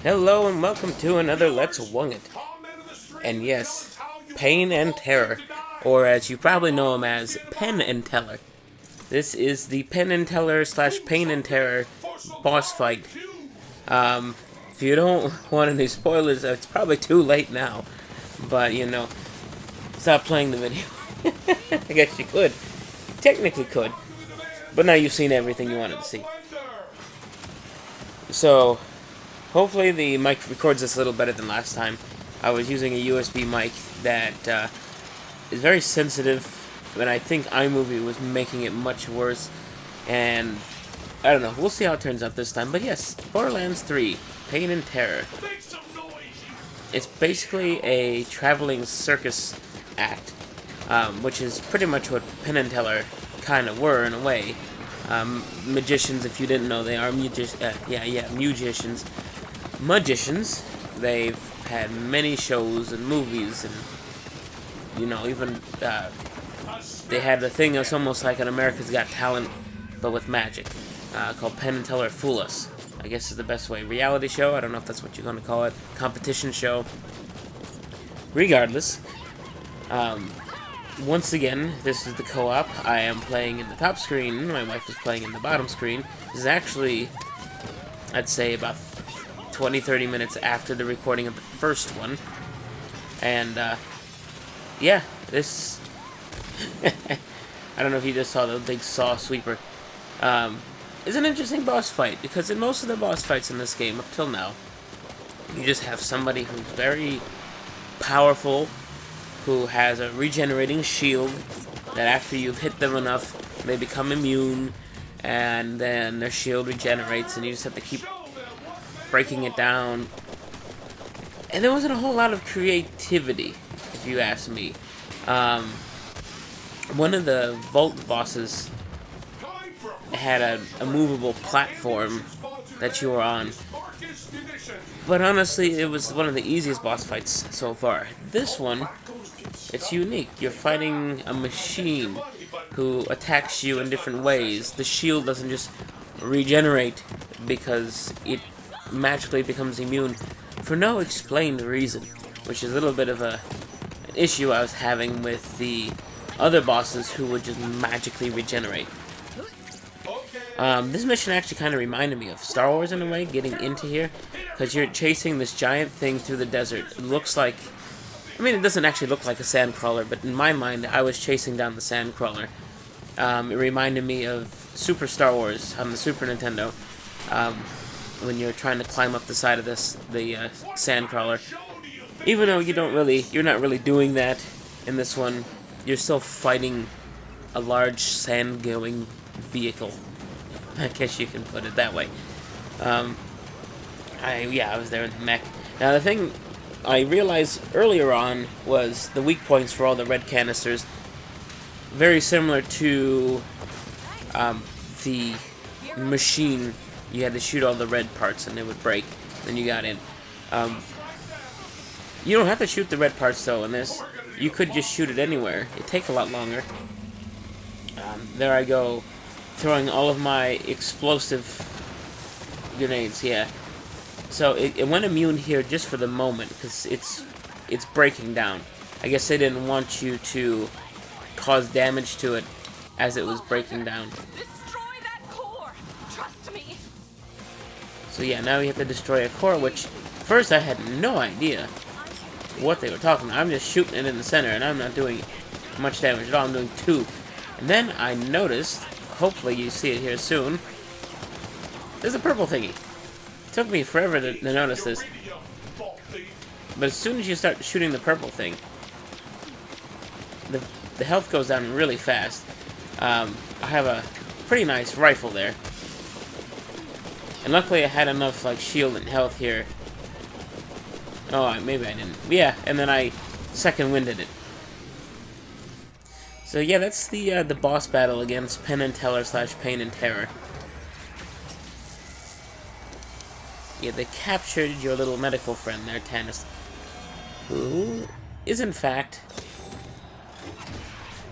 Hello and welcome to another Let's Wung It. And yes, Pain and Terror, or as you probably know him as, Penn and Teller. This is the Penn and Teller / Pain and Terror boss fight. If you don't want any spoilers, it's probably too late now. But, stop playing the video. I guess you could. Technically could. But now you've seen everything you wanted to see. So, hopefully the mic records this a little better than last time. I was using a USB mic that is very sensitive, and I think iMovie was making it much worse. And I don't know, we'll see how it turns out this time. But yes, Borderlands 3, Pain and Terror. It's basically a traveling circus act, which is pretty much what Penn and Teller kind of were in a way. Magicians, if you didn't know, they are musicians. Magicians. They've had many shows and movies, and even they had a thing that's almost like an America's Got Talent, but with magic, called Penn and Teller Fool Us. I guess is the best way. Reality show. I don't know if that's what you're going to call it. Competition show. Regardless, once again, this is the co-op. I am playing in the top screen. My wife is playing in the bottom screen. This is actually, I'd say, about 20-30 minutes after the recording of the first one. And, yeah, this... I don't know if you just saw the big saw sweeper. It's an interesting boss fight, because in most of the boss fights in this game, up till now, you just have somebody who's very powerful, who has a regenerating shield, that after you've hit them enough, they become immune, and then their shield regenerates, and you just have to keep breaking it down. And there wasn't a whole lot of creativity, if you ask me. One of the Vault bosses had a movable platform that you were on. But honestly, it was one of the easiest boss fights so far. This one, it's unique. You're fighting a machine who attacks you in different ways. The shield doesn't just regenerate because it magically becomes immune for no explained reason, which is a little bit of an issue I was having with the other bosses who would just magically regenerate. This mission actually kind of reminded me of Star Wars in a way, getting into here, because you're chasing this giant thing through the desert. It looks like, I mean, it doesn't actually look like a sandcrawler, but in my mind, I was chasing down the sandcrawler. It reminded me of Super Star Wars on the Super Nintendo, when you're trying to climb up the side of the sandcrawler. Even though you're not really doing that in this one, you're still fighting a large sand-going vehicle. I guess you can put it that way. I was there in the mech. Now, the thing I realized earlier on was the weak points for all the red canisters. Very similar to the machine. You had to shoot all the red parts and they would break. Then you got in. You don't have to shoot the red parts, though, in this. You could just shoot it anywhere. It'd take a lot longer. There I go, throwing all of my explosive grenades, yeah. So it went immune here just for the moment, because it's breaking down. I guess they didn't want you to cause damage to it as it was breaking down. Destroy that core. Trust me. So yeah, now we have to destroy a core, which first I had no idea what they were talking about. I'm just shooting it in the center, and I'm not doing much damage at all. I'm doing 2. And then I noticed, hopefully you see it here soon, there's a purple thingy. It took me forever to notice this. But as soon as you start shooting the purple thing, the health goes down really fast. I have a pretty nice rifle there. And luckily I had enough shield and health here. Oh, maybe I didn't. Yeah, and then I second winded it. So yeah, that's the boss battle against Penn and Teller / Pain and Terror. Yeah, they captured your little medical friend there, Tannis, who is in fact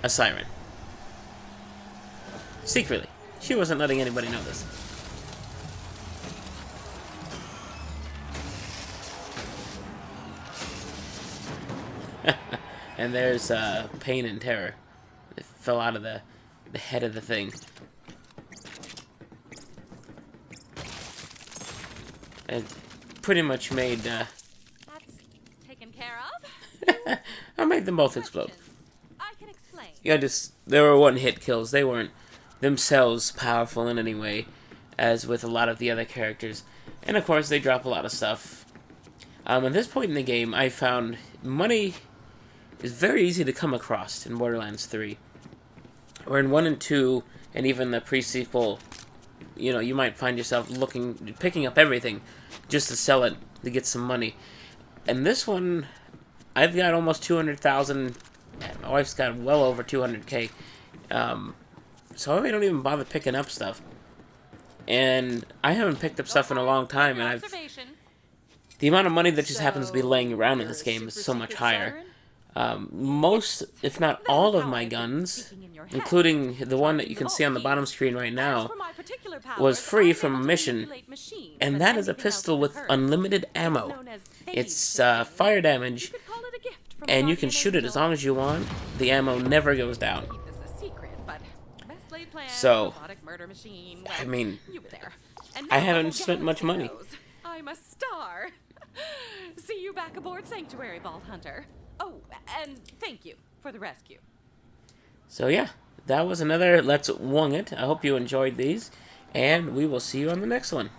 a siren. Secretly. She wasn't letting anybody know this. And there's Pain and Terror. It fell out of the head of the thing. It pretty much made... That's taken care of. I made them both explode. I can explain. Yeah, they were one-hit kills. They weren't themselves powerful in any way, as with a lot of the other characters. And of course, they drop a lot of stuff. At this point in the game, I found money is very easy to come across in Borderlands 3. Or in 1 and 2, and even the pre-sequel, you know, you might find yourself picking up everything just to sell it to get some money. And this one, I've got almost 200,000. My wife's got well over 200K. So I don't even bother picking up stuff. And I haven't picked up stuff in a long time, and the amount of money that just happens to be laying around in this game is so much higher. Most, if not all of my guns, including the one that you can see on the bottom screen right now, was free from a mission, and that is a pistol with unlimited ammo. It's fire damage, and you can shoot it as long as you want. The ammo never goes down. So, I mean, I haven't spent much money. I'm a star. See you back aboard Sanctuary, Vault Hunter. Oh, and thank you for the rescue. So yeah, that was another Let's Wung It. I hope you enjoyed these, and we will see you on the next one.